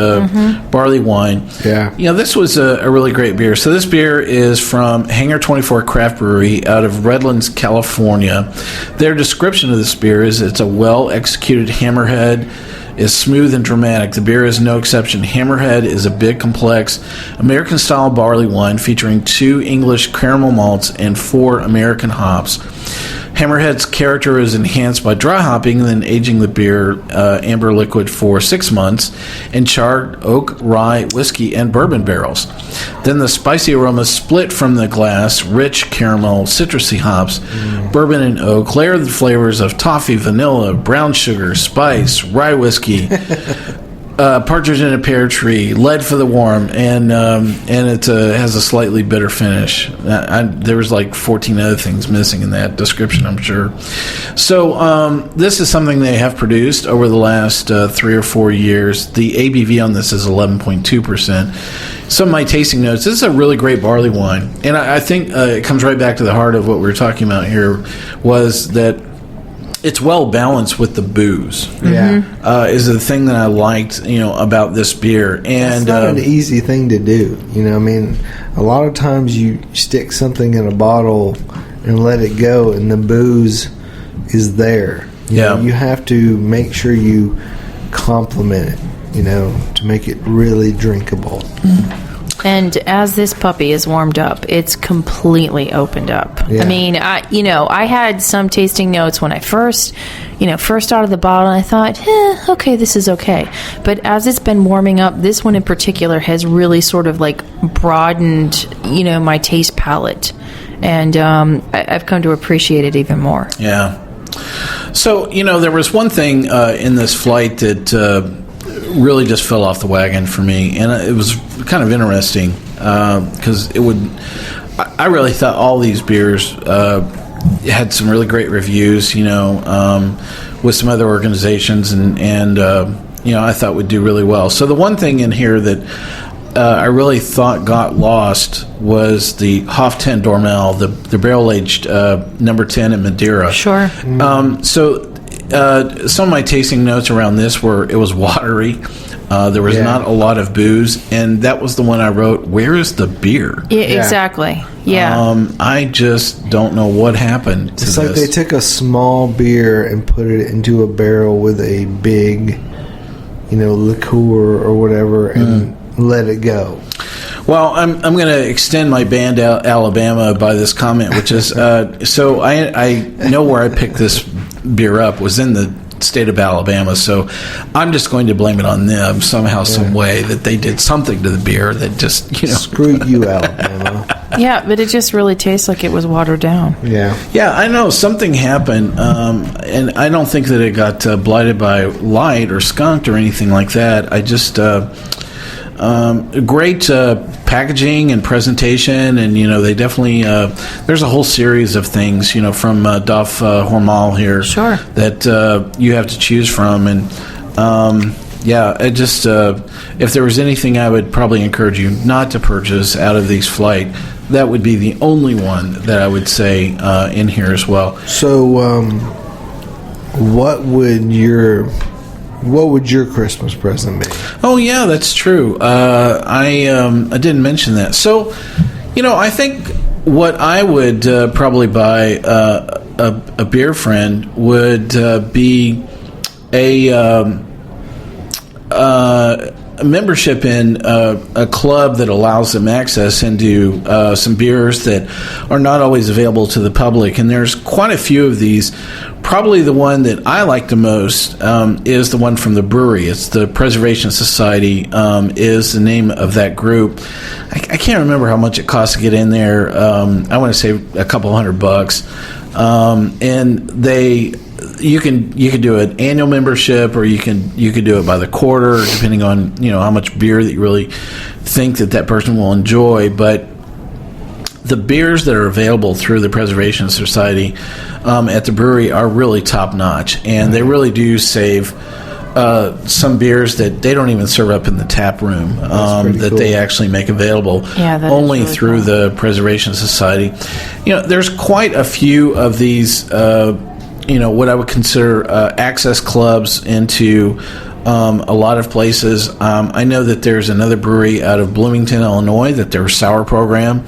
barley wine. Yeah. This was a really great beer. So this beer is from Hangar 24 Craft Brewery out of Redlands, California. Their description of this beer is it's a well-executed Hammerhead, is smooth and dramatic. The beer is no exception. Hammerhead is a big, complex American-style barley wine featuring 2 English caramel malts and 4 American hops. Hammerhead's character is enhanced by dry hopping and then aging the beer amber liquid for 6 months in charred oak, rye, whiskey, and bourbon barrels. Then the spicy aromas split from the glass, rich caramel, citrusy hops, bourbon and oak, layer the flavors of toffee, vanilla, brown sugar, spice, rye whiskey, partridge in a pear tree, lead for the warm, and it has a slightly bitter finish. There was like 14 other things missing in that description, I'm sure. So this is something they have produced over the last 3 or 4 years. The ABV on this is 11.2%. Some of my tasting notes, this is a really great barley wine. And I think it comes right back to the heart of what we were talking about here, was that it's well balanced with the booze. Yeah, is the thing that I liked, about this beer. And it's not an easy thing to do. A lot of times you stick something in a bottle and let it go, and the booze is there. You have to make sure you complement it, to make it really drinkable. And as this puppy is warmed up, it's completely opened up. Yeah. I mean, I had some tasting notes when I first out of the bottle, and I thought, okay, this is okay. But as it's been warming up, this one in particular has really sort of like broadened, my taste palette. And I've come to appreciate it even more. Yeah. So, there was one thing in this flight that really just fell off the wagon for me, and it was kind of interesting because I really thought all these beers had some really great reviews, with some other organizations, and I thought would do really well. So the one thing in here that I really thought got lost was the Hoff 10 Dormaal, the barrel-aged number 10 in Madeira. Sure. So some of my tasting notes around this were it was watery. There was not a lot of booze, and that was the one I wrote, where is the beer? Yeah, exactly. Yeah. I just don't know what happened to It's this. like they took a small beer and put it into a barrel with a big, liqueur or whatever and let it go. Well, I'm going to extend my band out Alabama by this comment, which is so I know where I picked this beer up was in the state of Alabama, so I'm just going to blame it on them somehow, some way that they did something to the beer that just Screw you, Alabama. Yeah, but it just really tastes like it was watered down. Yeah. Yeah, I know something happened, and I don't think that it got blighted by light or skunked or anything like that. I just great packaging and presentation, and they definitely there's a whole series of things from Duff Dormaal here that you have to choose from, and it just if there was anything I would probably encourage you not to purchase out of these flight, that would be the only one that I would say in here as well. So what would your Christmas present be? Oh yeah, that's true. I didn't mention that. So, I think what I would probably buy a beer friend would be a membership in a club that allows them access into some beers that are not always available to the public, and there's quite a few of these. Probably the one that I like the most is the one from the Bruery. It's the Preservation Society is the name of that group. I can't remember how much it costs to get in there. I want to say a couple $100, and you can do an annual membership, or you can do it by the quarter, depending on how much beer that you really think that person will enjoy. But the beers that are available through the Preservation Society at the Bruery are really top notch, and they really do save some beers that they don't even serve up in the tap room that they actually make available only really through the Preservation Society. There's quite a few of these what I would consider access clubs into a lot of places. I know that there's another brewery out of Bloomington, Illinois, that their sour program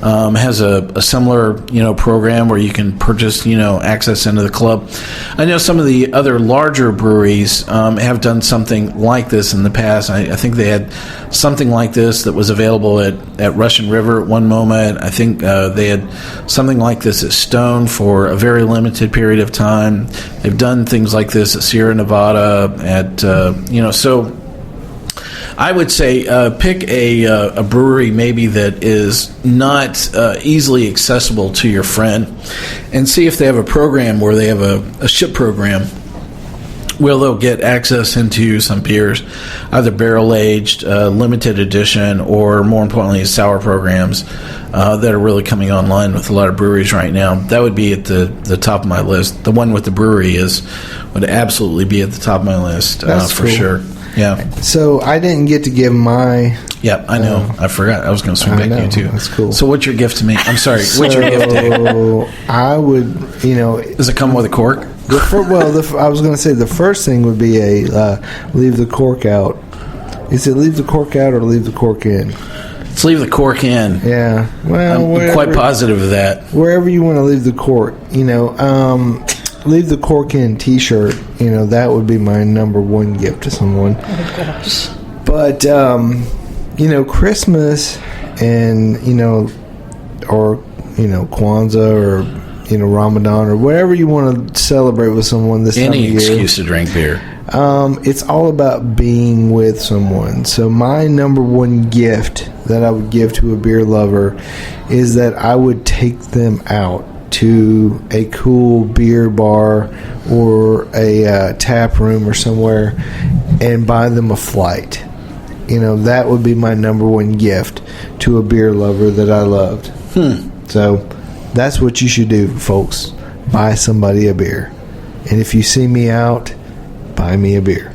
has a similar program where you can purchase access into the club. I know some of the other larger breweries have done something like this in the past. I think they had something like this that was available at Russian River at one moment. I think they had something like this at Stone for a very limited period of time. They've done things like this at Sierra Nevada so I would say pick a brewery maybe that is not easily accessible to your friend, and see if they have a program where they have a ship program where they'll get access into some beers, either barrel-aged, limited edition, or more importantly, sour programs that are really coming online with a lot of breweries right now. That would be at the top of my list. The one with the Bruery would absolutely be at the top of my list for sure. Yeah. So I didn't get to give my... Yeah, I know. I forgot. I was going to swing back to you, too. That's cool. So what's your gift to me? I'm sorry. What's your gift, Dave? I would, Does it come with a cork? I was going to say the first thing would be leave the cork out. Is it leave the cork out or leave the cork in? Let's leave the cork in. Yeah. Well, I'm quite positive of that. Wherever you want to leave the cork, leave the cork in T-shirt. That would be my number one gift to someone. Oh gosh. But Christmas and or Kwanzaa or Ramadan or whatever you want to celebrate with someone this time of year. Any excuse to drink beer. It's all about being with someone. So my number one gift that I would give to a beer lover is that I would take them out to a cool beer bar or a tap room or somewhere and buy them a flight. That would be my number one gift to a beer lover that I loved. So that's what you should do, folks. Buy somebody a beer. And if you see me out, buy me a beer.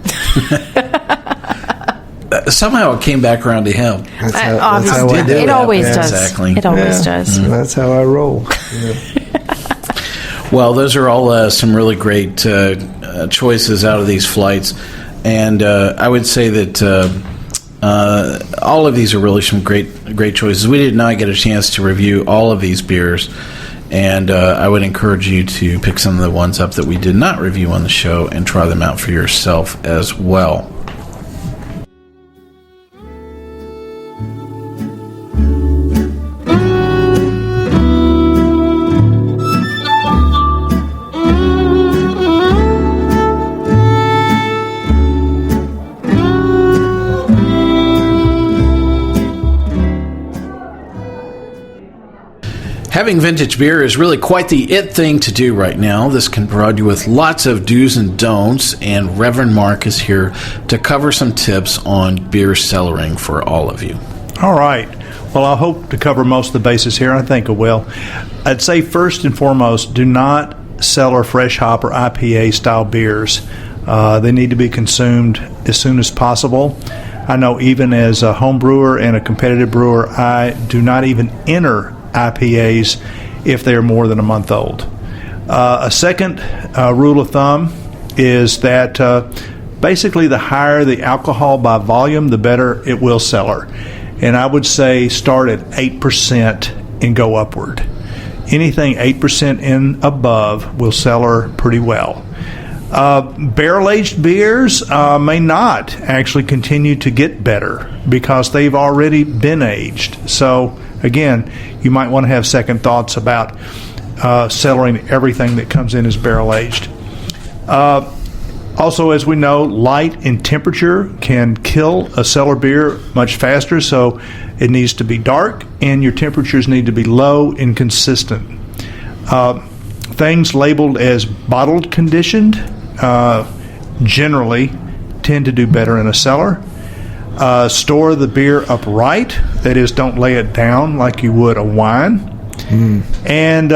somehow it came back around to him. That's how I do it always does. Exactly. It always does. That's how I roll. Well, those are all some really great choices out of these flights, and I would say that all of these are really some great choices. We did not get a chance to review all of these beers, and I would encourage you to pick some of the ones up that we did not review on the show and try them out for yourself as well. Having vintage beer is really quite the it thing to do right now. This can provide you with lots of do's and don'ts, and Reverend Mark is here to cover some tips on beer cellaring for all of you. All right. Well, I hope to cover most of the bases here. I think I will. I'd say first and foremost, do not cellar fresh hop or IPA style beers. They need to be consumed as soon as possible. I know even as a home brewer and a competitive brewer, I do not even enter IPAs if they are more than a month old. A second rule of thumb is that basically the higher the alcohol by volume, the better it will cellar. And I would say start at 8% and go upward. Anything 8% and above will cellar pretty well. Barrel-aged beers may not actually continue to get better because they've already been aged. So again, you might want to have second thoughts about cellaring everything that comes in as barrel-aged. Also, as we know, light and temperature can kill a cellar beer much faster, so it needs to be dark, and your temperatures need to be low and consistent. Things labeled as bottled conditioned generally tend to do better in a cellar. Store the beer upright, that is, don't lay it down like you would a wine. And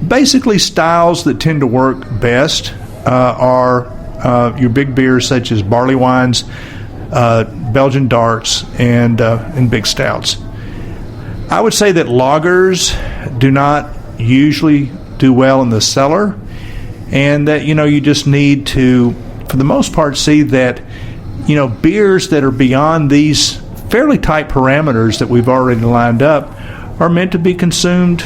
basically styles that tend to work best are your big beers such as barley wines, Belgian darks, and big stouts. I would say that lagers do not usually do well in the cellar, and that you just need to, for the most part, see that beers that are beyond these fairly tight parameters that we've already lined up are meant to be consumed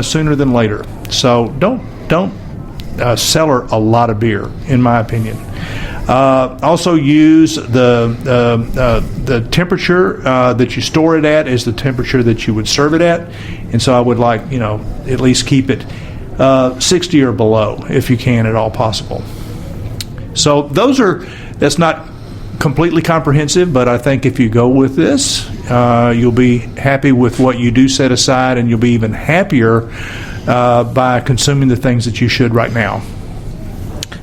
sooner than later. So don't cellar a lot of beer, in my opinion. Also use the temperature that you store it at is the temperature that you would serve it at, and so I would at least keep it 60 or below if you can at all possible. So that's not completely comprehensive, but I think if you go with this, you'll be happy with what you do set aside, and you'll be even happier by consuming the things that you should right now.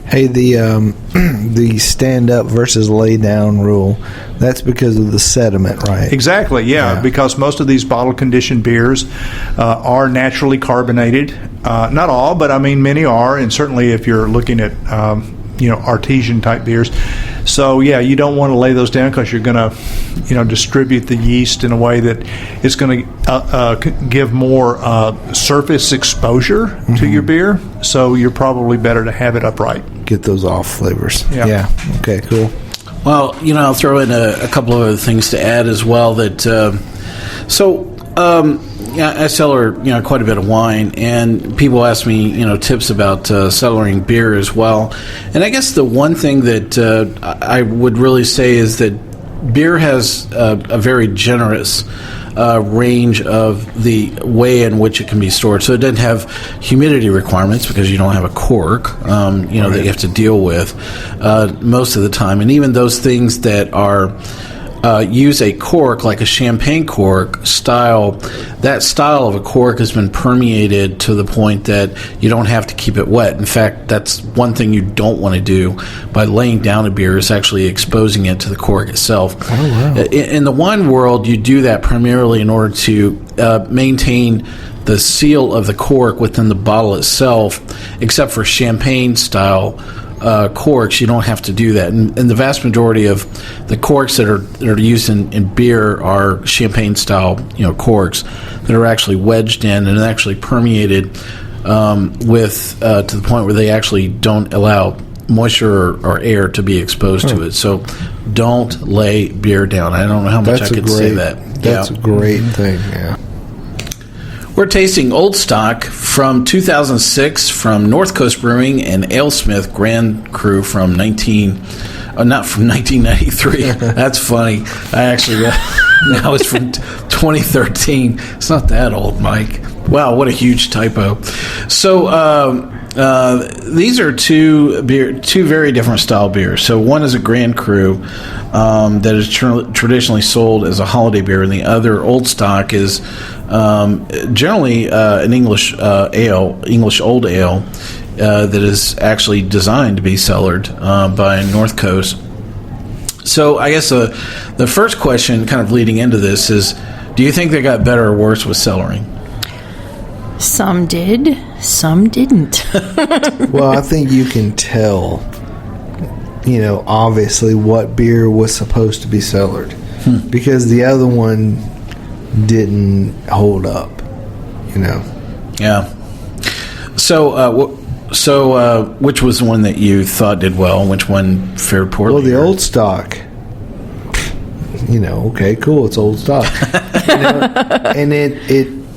Hey, the stand up versus lay down rule, that's because of the sediment, right? Exactly, yeah. Because most of these bottle conditioned beers are naturally carbonated. Not all, but I mean many are, and certainly if you're looking at artesian type beers. So yeah, you don't want to lay those down because you're going to distribute the yeast in a way that it's going to give more surface exposure to your beer. So you're probably better to have it upright. Get those off flavors. Yeah. Okay, cool. Well, I'll throw in a couple of other things to add as well. That I cellar quite a bit of wine, and people ask me tips about cellaring beer as well. And I guess the one thing that I would really say is that beer has a very generous range of the way in which it can be stored. So it doesn't have humidity requirements because you don't have a cork, that you have to deal with most of the time. And even those things that are use a cork like a champagne cork style, that style of a cork has been permeated to the point that you don't have to keep it wet. In fact, that's one thing you don't want to do by laying down a beer is actually exposing it to the cork itself. Oh, wow. In the wine world, you do that primarily in order to maintain the seal of the cork within the bottle itself, except for champagne style corks. You don't have to do that, and the vast majority of the corks that are used in beer are champagne style, corks that are actually wedged in and actually permeated with to the point where they actually don't allow moisture or air to be exposed to it. So don't lay beer down. I don't know how much I could say that. That's a great thing. Yeah. We're tasting Old Stock from 2006 from North Coast Brewing and Smith Grand Cru from not from 1993. That's funny. I actually now it's from 2013. It's not that old, Mike. Wow, what a huge typo. So these are two very different style beers. So one is a Grand Cru that is traditionally sold as a holiday beer, and the other, Old Stock, is generally an English old ale that is actually designed to be cellared by North Coast. So I guess the first question, kind of leading into this, is: do you think they got better or worse with cellaring? Some did, some didn't. Well, I think you can tell, obviously what beer was supposed to be cellared, because the other one didn't hold up, Yeah. So, which was the one that you thought did well, and which one fared poorly? Well, the Old Stock, okay, cool, it's Old Stock, and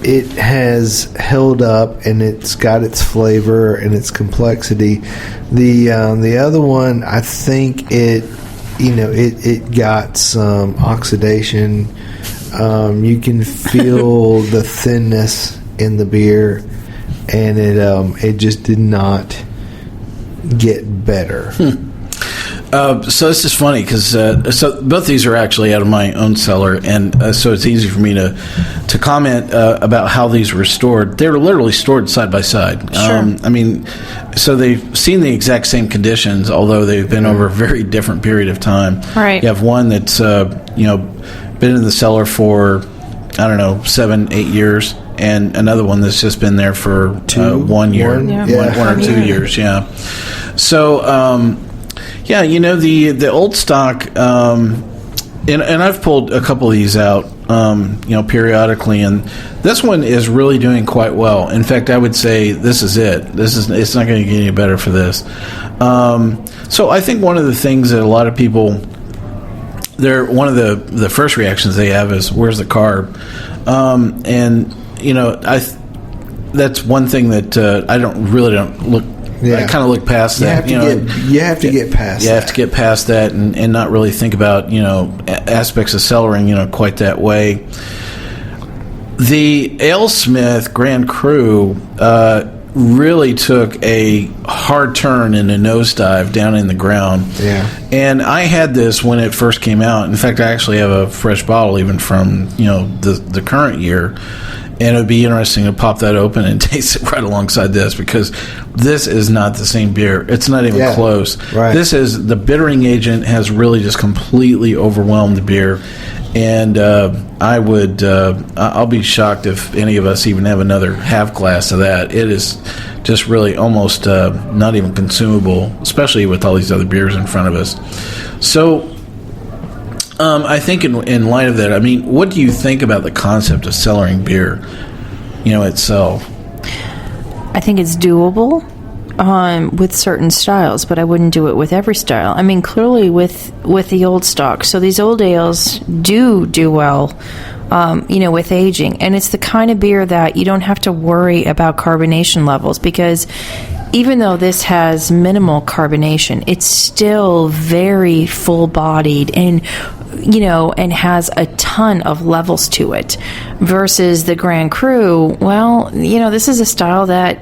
it has held up, and it's got its flavor and its complexity. The other one, I think it got some oxidation. You can feel the thinness in the beer, and it just did not get better. So this is funny because so both these are actually out of my own cellar, and so it's easy for me to comment about how these were stored. They were literally stored side by side. Sure. So they've seen the exact same conditions, although they've been over a very different period of time. Right. You have one that's been in the cellar for 7-8 years, and another one that's just been there for 1 year, one or 2 years. Yeah. So. The Old Stock, and I've pulled a couple of these out, periodically, and this one is really doing quite well. In fact, I would say this is it. It's not going to get any better for this. So I think one of the things that a lot of people, one of the first reactions they have is, "Where's the carb?" That's one thing that I don't look. Yeah. I kind of look past that. You have to get past that. You have to get past that and not really think about, aspects of cellaring, quite that way. The Smith Grand Cru really took a hard turn and a nosedive down in the ground. Yeah. And I had this when it first came out. In fact, I actually have a fresh bottle even from, the current year. And it would be interesting to pop that open and taste it right alongside this, because this is not the same beer. It's not even close. Right. This is, the bittering agent has really just completely overwhelmed the beer. And I'll be shocked if any of us even have another half glass of that. It is just really almost not even consumable, especially with all these other beers in front of us. So I think in light of that, what do you think about the concept of cellaring beer, itself? I think it's doable with certain styles, but I wouldn't do it with every style. Clearly with the Old Stock. So these old ales do well, with aging. And it's the kind of beer that you don't have to worry about carbonation levels, because even though this has minimal carbonation, it's still very full-bodied and has a ton of levels to it. Versus the Grand Cru, this is a style that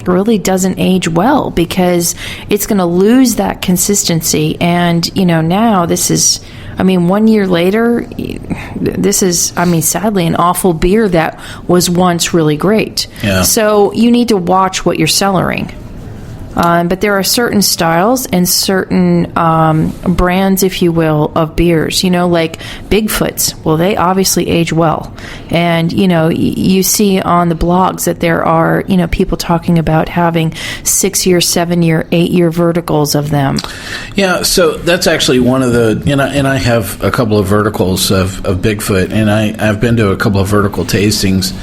really doesn't age well, because it's going to lose that consistency. And, now this is, 1 year later, this is, sadly, an awful beer that was once really great. Yeah. So you need to watch what you're cellaring. But there are certain styles and certain brands, if you will, of beers. Like Bigfoots. Well, they obviously age well, and you see on the blogs that there are people talking about having 6-year, 7-year, 8-year verticals of them. Yeah, so that's actually one of the, and I have a couple of verticals of Bigfoot, and I've been to a couple of vertical tastings,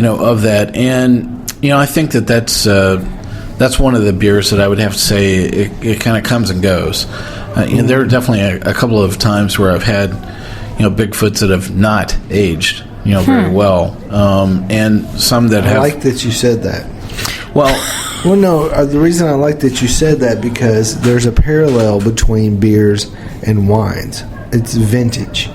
of that, and I think that's one of the beers that I would have to say it kind of comes and goes. There are definitely a couple of times where I've had Bigfoots that have not aged very well, and some that have. I like that you said that. Well, no, the reason I like that you said that because there's a parallel between beers and wines. It's vintage.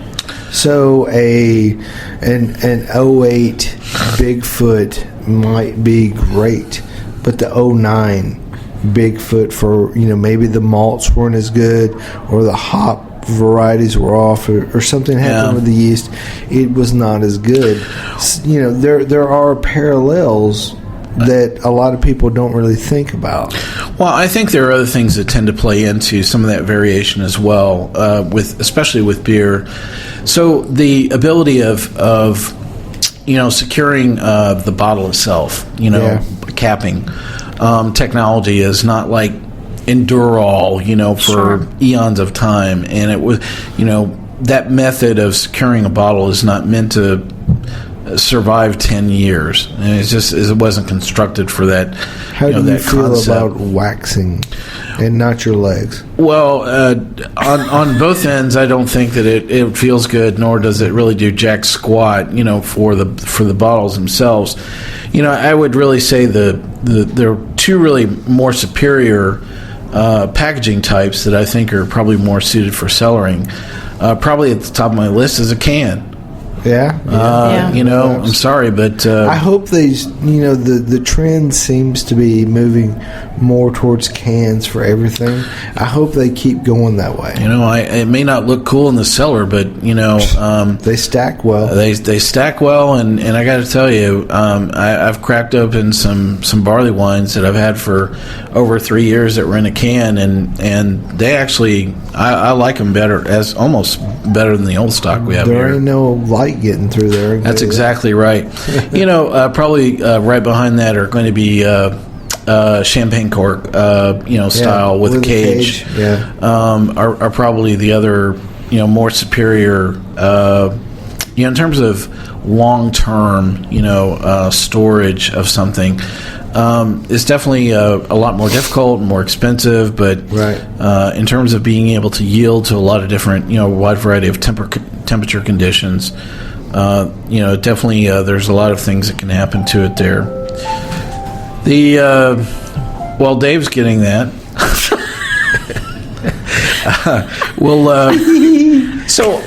So an 08 Bigfoot might be great, but the 09 Bigfoot for maybe the malts weren't as good or the hop varieties were off or something happened with the yeast, it was not as good. There are parallels that a lot of people don't really think about. Well, I think there are other things that tend to play into some of that variation as well, especially with beer. So the ability of securing the bottle itself, capping technology is not like Endurall, for eons of time, and it was, that method of securing a bottle is not meant to survive 10 years, and it wasn't constructed for that. How do you feel about waxing and not your legs? Well, on both ends, I don't think that it feels good, nor does it really do jack squat. For the bottles themselves. I would really say there are two really more superior packaging types that I think are probably more suited for cellaring. Probably at the top of my list is a can. Yeah. I'm sorry, but I hope the trend seems to be moving more towards cans for everything. I hope they keep going that way. It may not look cool in the cellar, but they stack well. They stack well, and I got to tell you, I've cracked open some barley wines that I've had for over 3 years that were in a can, and they actually I like them almost better than the old stock we have here. There ain't no light getting through there. That's exactly right. Probably right behind that are going to be champagne cork, style with a cage. Yeah. Are probably the other, more superior, in terms of long-term, storage of something. It's definitely a lot more difficult and more expensive, but in terms of being able to yield to a lot of different, wide variety of temperature conditions, definitely there's a lot of things that can happen to it there. Dave's getting that.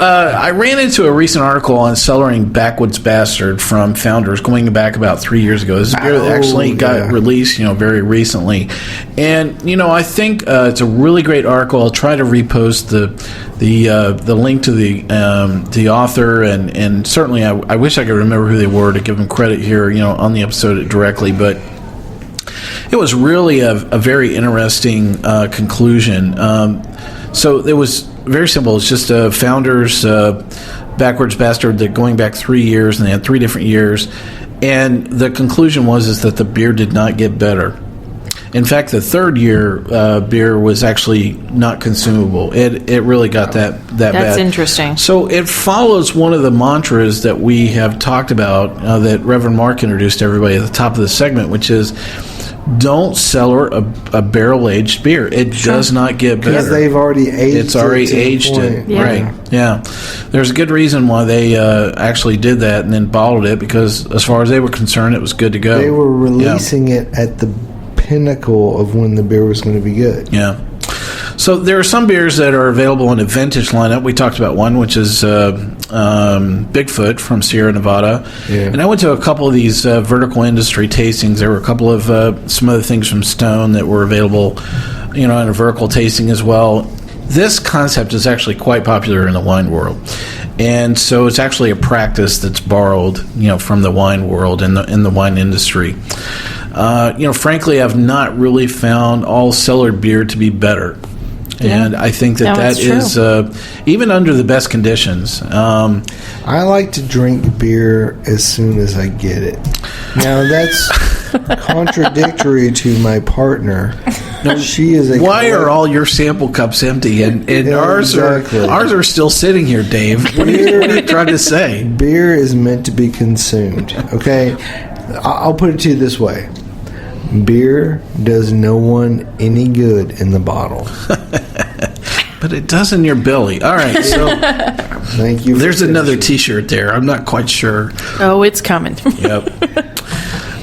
I ran into a recent article on cellaring Backwoods Bastard from Founders going back about 3 years ago. This beer actually got released, very recently. And, I think it's a really great article. I'll try to repost the link to the author, and certainly I wish I could remember who they were to give them credit here, on the episode directly, but it was really a very interesting conclusion. So it was very simple. It's just a Founders Backwards Bastard that going back 3 years, and they had 3 different years. And the conclusion was that the beer did not get better. In fact, the third year beer was actually not consumable. It really got that bad. That's interesting. So it follows one of the mantras that we have talked about that Reverend Mark introduced to everybody at the top of the segment, which is don't cellar a barrel-aged beer. It does not get better. Because they've already aged it. It's already aged it. Yeah. Right. Yeah. There's a good reason why they actually did that and then bottled it, because as far as they were concerned, it was good to go. They were releasing it at the pinnacle of when the beer was going to be good. Yeah. So there are some beers that are available in a vintage lineup. We talked about one, which is Bigfoot from Sierra Nevada. Yeah. And I went to a couple of these vertical industry tastings. There were a couple of some other things from Stone that were available, in a vertical tasting as well. This concept is actually quite popular in the wine world. And so it's actually a practice that's borrowed, from the wine world and the wine industry. frankly, I've not really found all cellar beer to be better. And I think that is, even under the best conditions. I like to drink beer as soon as I get it. Now, that's contradictory to my partner. She is a. Why are all your sample cups empty and ours are still sitting here, Dave? What are you trying to say? Beer is meant to be consumed. Okay, I'll put it to you this way: beer does no one any good in the bottle. But it does in your belly. All right, so thank you. There's another T-shirt there. I'm not quite sure. Oh, it's coming. Yep.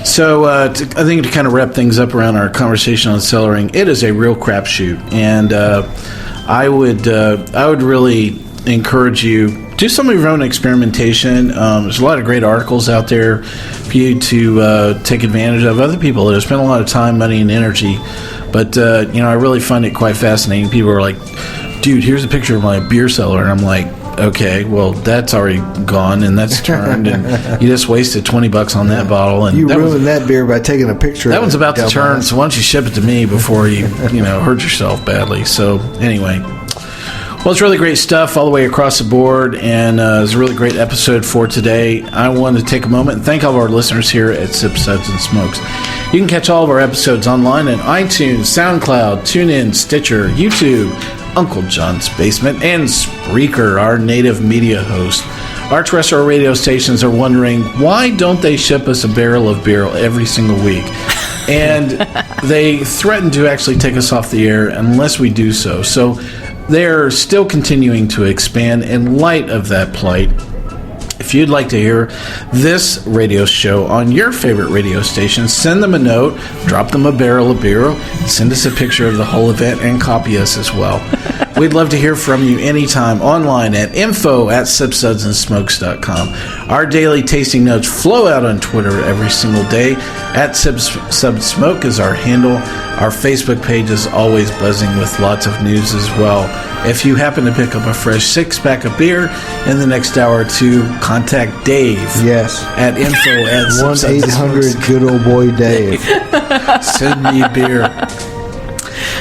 So I think to kind of wrap things up around our conversation on cellaring, it is a real crapshoot, and I would really encourage you do some of your own experimentation. There's a lot of great articles out there for you to take advantage of. Other people that have spent a lot of time, money, and energy, but I really find it quite fascinating. People are like, "Dude, here's a picture of my beer cellar," and I'm like, okay, well, that's already gone and that's turned, and you just wasted $20 on that bottle. And you ruined that beer by taking a picture. That one's about to turn, so why don't you ship it to me before you hurt yourself badly? So anyway, well, it's really great stuff all the way across the board, and it's a really great episode for today. I want to take a moment and thank all of our listeners here at Sips, Suds, and Smokes. You can catch all of our episodes online at iTunes, SoundCloud, TuneIn, Stitcher, YouTube, Uncle John's Basement, and Spreaker, our native media host. Our terrestrial radio stations are wondering, why don't they ship us a barrel of beer every single week? And they threaten to actually take us off the air unless we do so. So they're still continuing to expand in light of that plight. If you'd like to hear this radio show on your favorite radio station, send them a note, drop them a barrel of beer, send us a picture of the whole event, and copy us as well. We'd love to hear from you anytime online at info@sipsudsandsmokes.com. Our daily tasting notes flow out on Twitter every single day. @SipSudsSmoke is our handle. Our Facebook page is always buzzing with lots of news as well. If you happen to pick up a fresh six-pack of beer in the next hour or two, contact Dave. Yes. At info@sipsudsandsmokes.com. 1-800 good old boy Dave. Send me beer.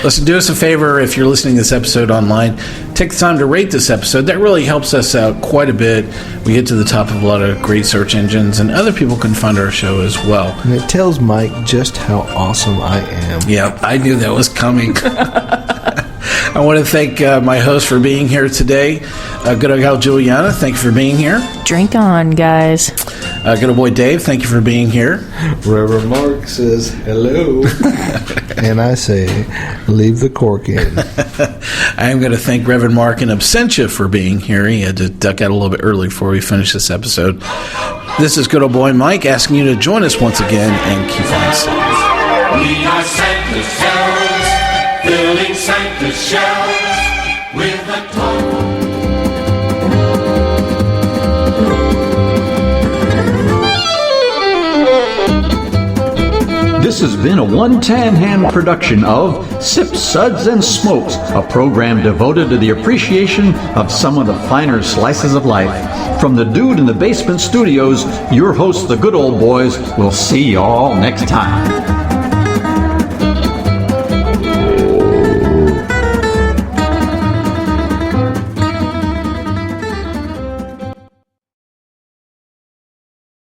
Listen, do us a favor if you're listening to this episode online. Take the time to rate this episode. That really helps us out quite a bit. We get to the top of a lot of great search engines, and other people can find our show as well. And it tells Mike just how awesome I am. Yeah, I knew that was coming. I want to thank my host for being here today. Good old gal Julieanna, thank you for being here. Drink on, guys. Good old boy Dave, thank you for being here. Reverend Mark says hello. And I say, leave the cork in. I am going to thank Reverend Mark in absentia for being here. He had to duck out a little bit early before we finish this episode. This is good old boy Mike asking you to join us once again and keep on safe. We are Santa's shells, filling Santa's shells with a toy. This has been a one-tan-hand production of Sips, Suds, and Smokes, a program devoted to the appreciation of some of the finer slices of life. From the Dude in the Basement Studios, your hosts, the Good Old Boys, will see y'all next time.